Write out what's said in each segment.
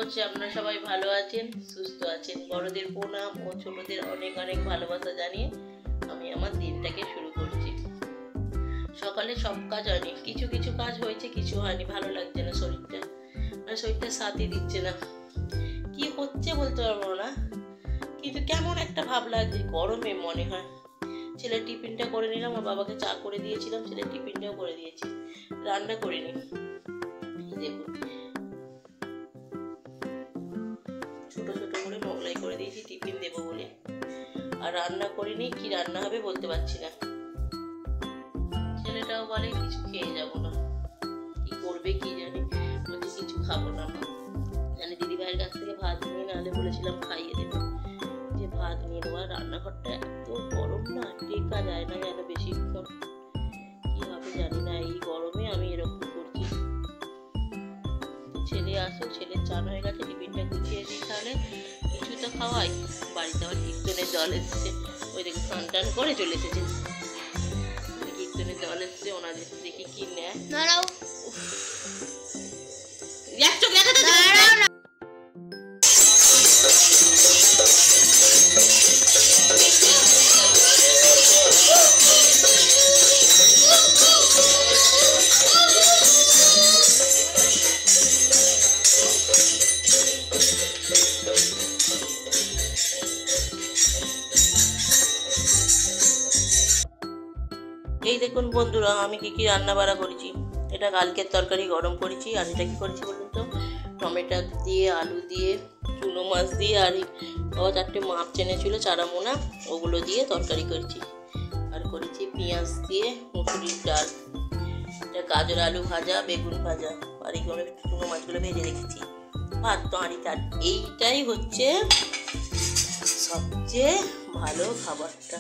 করছি আপনারা সবাই ভালো আছেন, সুস্থ আছেন। বড়দের প্রণাম ও ছোটদের অনেক অনেক ভালোবাসা জানিয়ে আমি আমার দিনটাকে শুরু করছি। সকালে সব কাজ হয়নি, কিছু কিছু কাজ হয়েছে, কিছু হয়নি। ভালো লাগছে না শরীরটা, মানে শরীরটা সাথই দিচ্ছে না। কি হচ্ছে বলতে পারবো না, কিন্তু কেমন একটা ভাব লাগছে গরমে। মনে হয় ছেলের টিফিনটা করে নিলাম, ওর বাবাকে চা করে দিয়েছিলাম, ছেলের টিফিনটাও করে দিয়েছি। রান্না করিনি, দেখুন ছোট ছোট করে মোগলাই করে দিয়েছি টিফিন দেবো বলে। আর রান্না করিনি, কি রান্না হবে বলতে পারছি না। ছেলেটাও বলে কিছু খেয়ে যাবো না, কি করবে কি জানি, বলছে কিছু খাবো না। জানি দিদি ভাইয়ের কাছ থেকে ভাত নিয়ে নাহলে বলেছিলাম খাইয়ে দেবো, যে ভাত নিয়ে নেবো। আর রান্নাঘরটা এত গরম না, টেকা যায় না যেন বেশিক্ষণ। কি হবে জানি না, এই গরমে আমি এরকম করছি। ছেলে আসুক, ছেলের চান হয়ে গেছে, টিফিনটা গুছিয়ে দিই, তাহলে কিছু তো খাওয়াই। বাড়িতে আবার কীর্তনের জল এসছে, ওই দেখে স্নান টান করে চলে এসেছে। কীর্তনের জল এসছে, ওনাদের দেখি কি নেয়। এই দেখুন বন্ধুরা, আমি কি কি রান্না বাড়া করেছি। এটা কালকের তরকারি গরম করেছি। আর এটা কি করেছি বলুন তো, টমেটো দিয়ে, আলু দিয়ে, চুনো মাছ দিয়ে, আর বাবা 4টে মাছ এনেছিল চারামোনা, ওগুলো দিয়ে তরকারি করেছি। আর করেছি পেঁয়াজ দিয়ে মুসুরির ডাল, এটা গাজর আলু ভাজা, বেগুন ভাজা, আর এইগুলো চুনো মাছগুলো ভেজে রেখেছি। ভাত তো হাঁড়িতে। আর এইটাই হচ্ছে সবচেয়ে ভালো খাবারটা।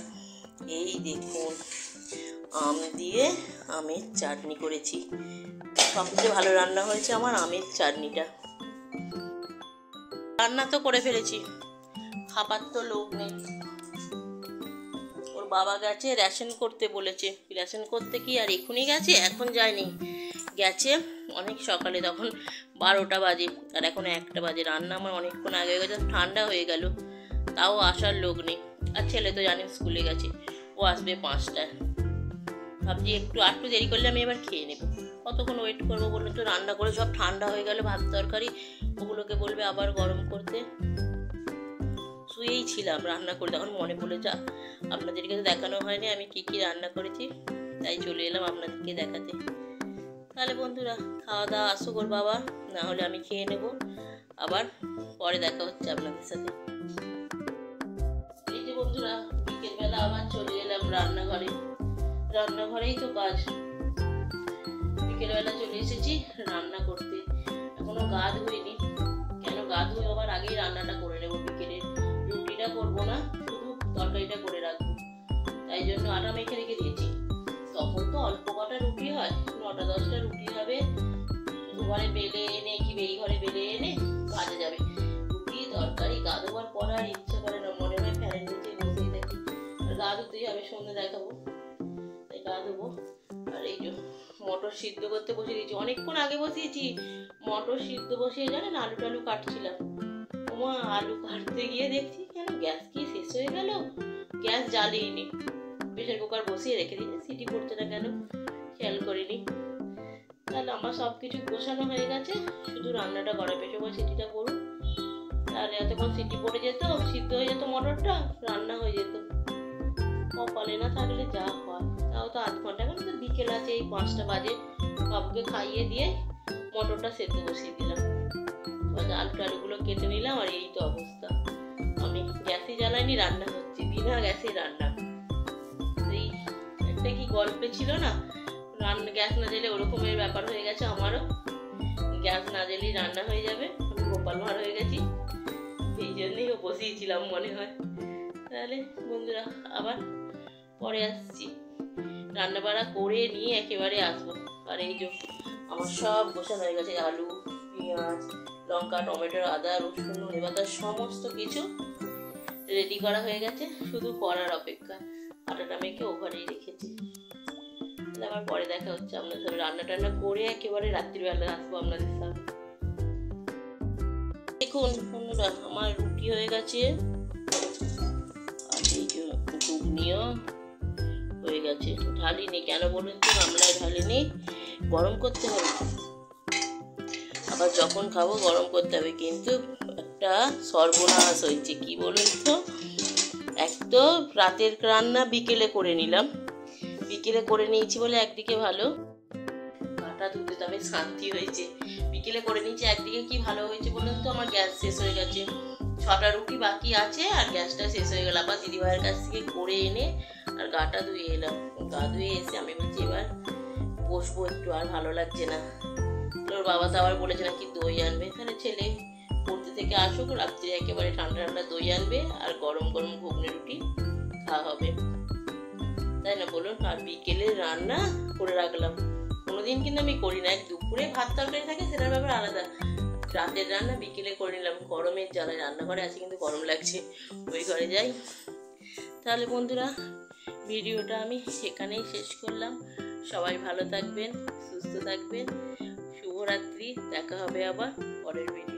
এই দেখুন, আম দিয়ে আমের চাটনি করেছি। সবচেয়ে ভালো রান্না হয়েছে আমার আমের চাটনিটা। রান্না তো করে ফেলেছি, খাবার তো লোক নেই। ওর বাবা গেছে রেশন করতে বলেছে, রেশন করতে কি আর এখনই গেছে? এখন যায়নি, গেছে অনেক সকালে, তখন 12টা বাজে, আর এখন 1টা বাজে। রান্না আমার অনেকক্ষণ আগে হয়ে গেছে, ঠান্ডা হয়ে গেল, তাও আসার লোক নেই। আর ছেলে তো জানেন স্কুলে গেছে, ও আসবে 5টায়। ভাবছি একটু দেরি করলে আমি এবার খেয়ে নেব। কতক্ষণ ওয়েট করবো বলুন তো? রান্না করে সব ঠান্ডা হয়ে গেল, ভাত তরকারি, ওগুলোকে বলবে আবার গরম করতে। শুয়েই ছিলাম রান্না করে, তখন মনে পড়ে যা আপনাদেরকে তো দেখানো হয়নি আমি কি কি রান্না করেছি, তাই চলে এলাম আপনাদেরকে দেখাতে। তাহলে বন্ধুরা, খাওয়া দাওয়া আসুক ওর বাবা, না হলে আমি খেয়ে নেব। আবার পরে দেখা হচ্ছে আপনাদের সাথে। এই যে বন্ধুরা, বিকেলবেলা আবার চলে এলাম রান্নাঘরে। রান্নাঘরেই তো কাজ। বিকেলবেলা চলে এসেছি রান্না করতে। এখনো গা ধুইনি। কেন গা ধুয়ে আবার আগেই রান্নাটা করে নেবো। বিকেলে রুটিটা করবো না, শুধু তরকারিটা করে রাখবো। তাই জন্য আটা মেখে রেখে দিয়েছি। তখন তো অল্প কটা রুটি হয়, 9টা-10টা রুটি হবে। ঘরে বেলে এনে কি এই ঘরে বেলে এনে কাজে যাবে। রুটি তরকারি গা ধোয়ার পর আর ইচ্ছা করে না, মনে হয় ফ্যানের নিচে বসেই থাকি। আর গা ধুতেই হবে, সন্ধ্যে দেখাবো, তাই গা ধোবো। আর এই যে মটর সিদ্ধ করতে বসিয়ে দিয়েছি, অনেকক্ষণ আগে বসিয়েছি। মটর সিদ্ধ বসিয়ে জানেন আলু টালু কাটছিলাম। ওমা, আলু কাটতে গিয়ে দেখছি কেন গ্যাস কি শেষ হয়ে গেল, গ্যাস জ্বালিয়েনি। প্রেসার কুকার বসিয়ে রেখে দিয়েছি, সিটি পড়ছে না কেন খেয়াল করিনি। তাহলে আমার সব কিছু গোছানো হয়ে গেছে, শুধু রান্নাটা করা। পেছনে করে সিটিটা করুন, তাহলে এতক্ষণ সিটি পড়ে যেত, সিদ্ধ হয়ে যেত মটরটা, রান্না হয়ে যেত। কপালে না থাকলে যা হয়। তাও তো 8 ঘন্টা, এখন তো বিকেল আছে, এই 5টা বাজে। বাবুকে খাইয়ে দিয়ে মটরটা সেদ্ধ বসিয়ে দিলাম, আলু টালুগুলো কেটে নিলাম। আর এই তো অবস্থা, আমি গ্যাসে জ্বালাইনি, রান্না হচ্ছে বিনা গ্যাসে রান্না। এই একটা কি গল্পে ছিল না, রান্না গ্যাস না জ্বালে ওরকমের ব্যাপার হয়ে গেছে আমারও। গ্যাস না জ্বালেই রান্না হয়ে যাবে, আমি গোপাল ভাঁড় হয়ে গেছি। এই জন্যই বসিয়েছিলাম মনে হয়। তাহলে বন্ধুরা, আবার পরে আসছি, রান্না বাড়া করে নিয়ে একেবারে আসবো। আর এই যে আমার সব গোছানো হয়ে গেছে, আলু, পেঁয়াজ, লঙ্কা, টমেটো, আদা, রসুন, ধনেপাতা সমস্ত কিছু রেডি করা হয়ে গেছে, শুধু করার অপেক্ষা। আটাটা মেখে ওভারেই রেখেছি। তাহলে আবার পরে দেখা হচ্ছে আপনাদের সাথে। রান্না টান্না করে একেবারে রাত্রিবেলা আসবো আপনাদের সাথে। দেখুন বন্ধুরা, আমার রুটি হয়ে গেছে আর এই যে ঘুগনিও হয়ে গেছে। ঢালিনি, কেন বলুন তো, গামলায় ঢালিনি, গরম করতে হবে, আবার যখন খাবো গরম করতে হবে। কিন্তু একটা সর্বনাশ হয়েছে, কি বলুন তো, এক তো রাতের রান্না বিকেলে করে নিলাম, বিকেলে করে নিয়েছি বলে একদিকে ভালো, কাটা ধুতে তবে শান্তি হয়েছে, বিকেলে করে নিয়েছি। একদিকে কি ভালো হয়েছে বলুন তো, আমার গ্যাস শেষ হয়ে গেছে, 6টা রুটি বাকি আছে আর গ্যাসটা শেষ হয়ে গেল। আবার দিদিভাইয়ের কাছ থেকে করে এনে আর গাটা ধুয়ে এলাম। গা ধুয়ে এসে আমি বলছি এবার বসবো একটু, আর ভালো লাগছে না। ওর বাবা তো আবার বলেছে নাকি দই আনবে, তাহলে ছেলে পড়তে থেকে আসুক, রাত্রে একেবারে ঠান্ডা ঠান্ডা দই আনবে আর গরম গরম ঘুগনি রুটি খাওয়া হবে, তাই না বলুন। আর বিকেলে রান্না করে রাখলাম, কোনোদিন কিন্তু আমি করি না, দুপুরে ভাত তরকারি থাকে সেটার ব্যাপার আলাদা, রাতের রান্না বিকেলে করে নিলাম। গরমের জ্বালায় রান্নাঘরে আছে কিন্তু গরম লাগছে, ওই ঘরে যাই। তাহলে বন্ধুরা, ভিডিওটা আমি সেখানেই শেষ করলাম। সবাই ভালো থাকবেন, সুস্থ থাকবেন, শুভরাত্রি। দেখা হবে আবার পরের ভিডিও।